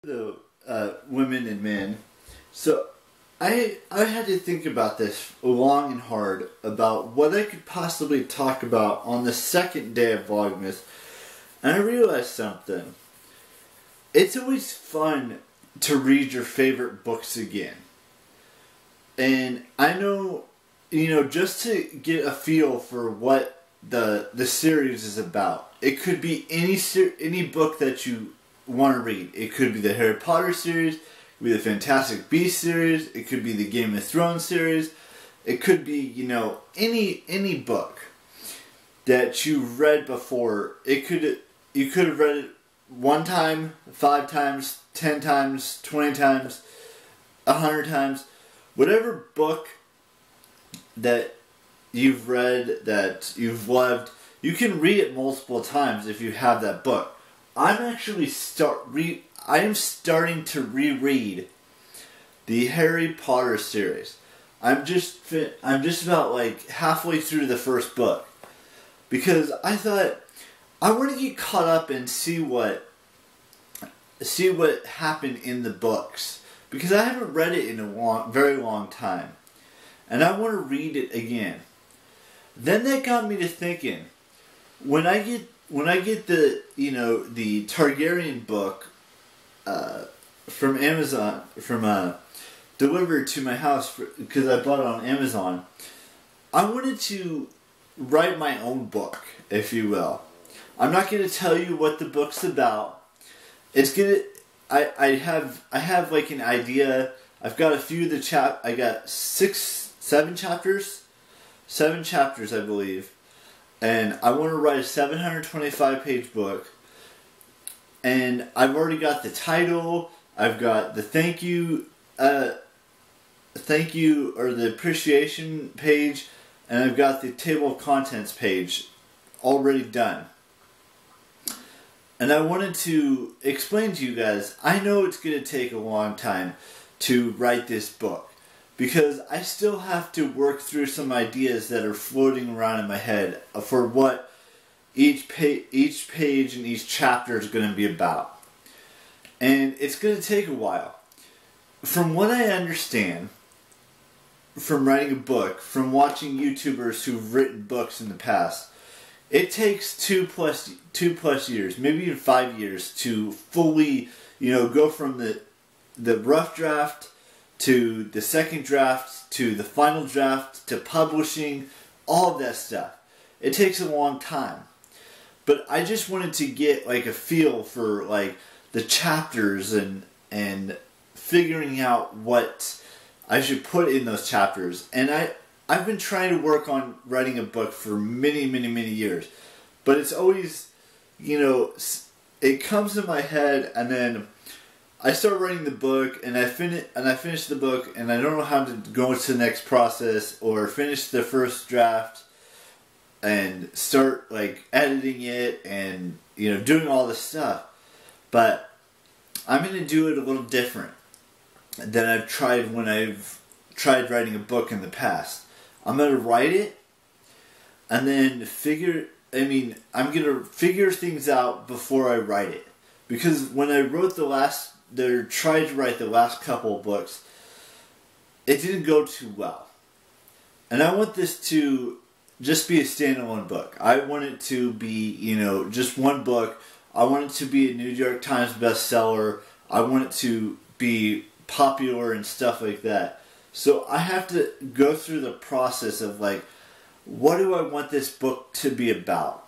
the women and men. So I had to think about this long and hard about what I could possibly talk about on the second day of Vlogmas, and I realized something. It's always fun to read your favorite books again. And I know, just to get a feel for what the series is about. It could be any book that you want to read. It could be the Harry Potter series, it could be the Fantastic Beasts series, it could be the Game of Thrones series, it could be, any book that you've read before. You could have read it 1 time, 5 times, 10 times, 20 times, 100 times. Whatever book that you've read, that you've loved, you can read it multiple times if you have that book. I'm actually starting to reread the Harry Potter series. I'm just about like halfway through the first book, because I thought I want to get caught up and see what happened in the books, because I haven't read it in a very long time, and I want to read it again. Then that got me to thinking, when I get the the Targaryen book from Amazon, delivered to my house because I bought it on Amazon, I wanted to write my own book, if you will. I'm not going to tell you what the book's about. I have like an idea. I've got a few of the I got 7 chapters. 7 chapters, I believe. And I want to write a 725-page book. And I've already got the title. I've got the thank you or the appreciation page, and I've got the table of contents page already done. And I wanted to explain to you guys, I know it's going to take a long time to write this book, because I still have to work through some ideas that are floating around in my head for what each page and each chapter is going to be about. And it's going to take a while. From what I understand, from writing a book, from watching YouTubers who've written books in the past, it takes 2 plus years, maybe even 5 years, to fully, go from the rough draft to the second draft to the final draft to publishing, all of that stuff. It takes a long time. But I just wanted to get like a feel for like the chapters and figuring out what I should put in those chapters. And I've been trying to work on writing a book for many, many, many years. But it's always, it comes in my head, and then I start writing the book, and I finish the book, and I don't know how to go to the next process or finish the first draft and start like editing it and doing all this stuff. But I'm going to do it a little different than I've tried when I've tried writing a book in the past. I'm going to write it, and then I'm going to figure things out before I write it. Because when I wrote tried to write the last couple of books, it didn't go too well. And I want this to just be a standalone book. I want it to be, just one book. I want it to be a New York Times bestseller. I want it to be popular and stuff like that. So I have to go through the process of like, what do I want this book to be about?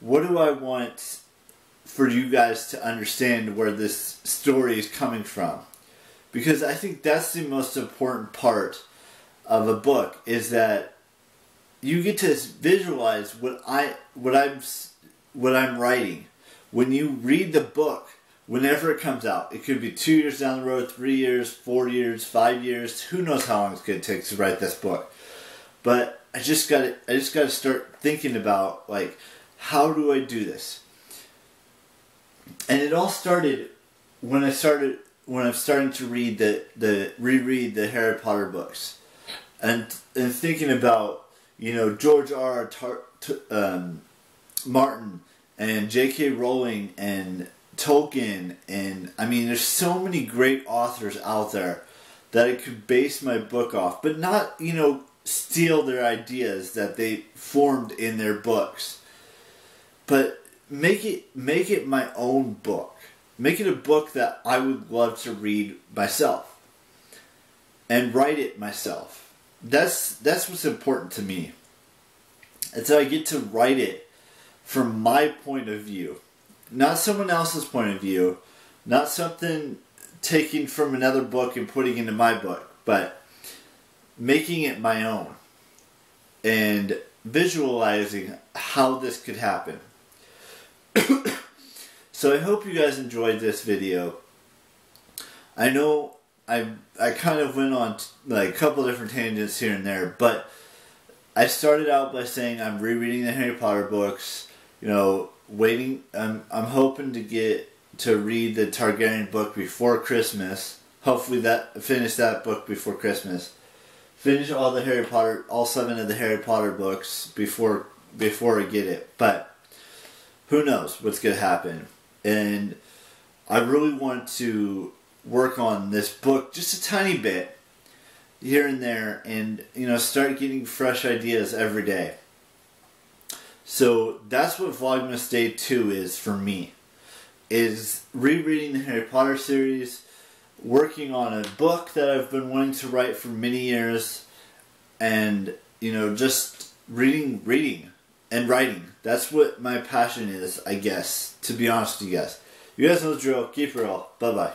What do I want for you guys to understand where this story is coming from? Because I think that's the most important part of a book, is that you get to visualize what I'm writing. When you read the book, whenever it comes out, it could be 2 years down the road, 3 years, 4 years, 5 years. Who knows how long it's going to take to write this book? But I just got to start thinking about like, how do I do this? And it all started when I'm starting to reread the Harry Potter books, and thinking about George R. Martin and J.K. Rowling and Tolkien, and I mean, there's so many great authors out there that I could base my book off, but not, you know, steal their ideas that they formed in their books. But make it my own book. Make it a book that I would love to read myself. And write it myself. That's what's important to me. And so I get to write it from my point of view. Not someone else's point of view. Not something taken from another book and putting into my book. But making it my own. And visualizing how this could happen. So I hope you guys enjoyed this video. I know I kind of went on like a couple different tangents here and there, but I started out by saying I'm rereading the Harry Potter books. You know, I'm hoping to get to read the Targaryen book before Christmas. Hopefully finish that book before Christmas. Finish all 7 of the Harry Potter books before I get it. But who knows what's going to happen. And I really want to work on this book just a tiny bit here and there, and you know, start getting fresh ideas every day. So that's what Vlogmas Day 2 is for me. Is rereading the Harry Potter series, working on a book that I've been wanting to write for many years, and you know, just reading and writing. That's what my passion is, I guess, to be honest with you guys. You guys know the drill. Keep it real. Bye-bye.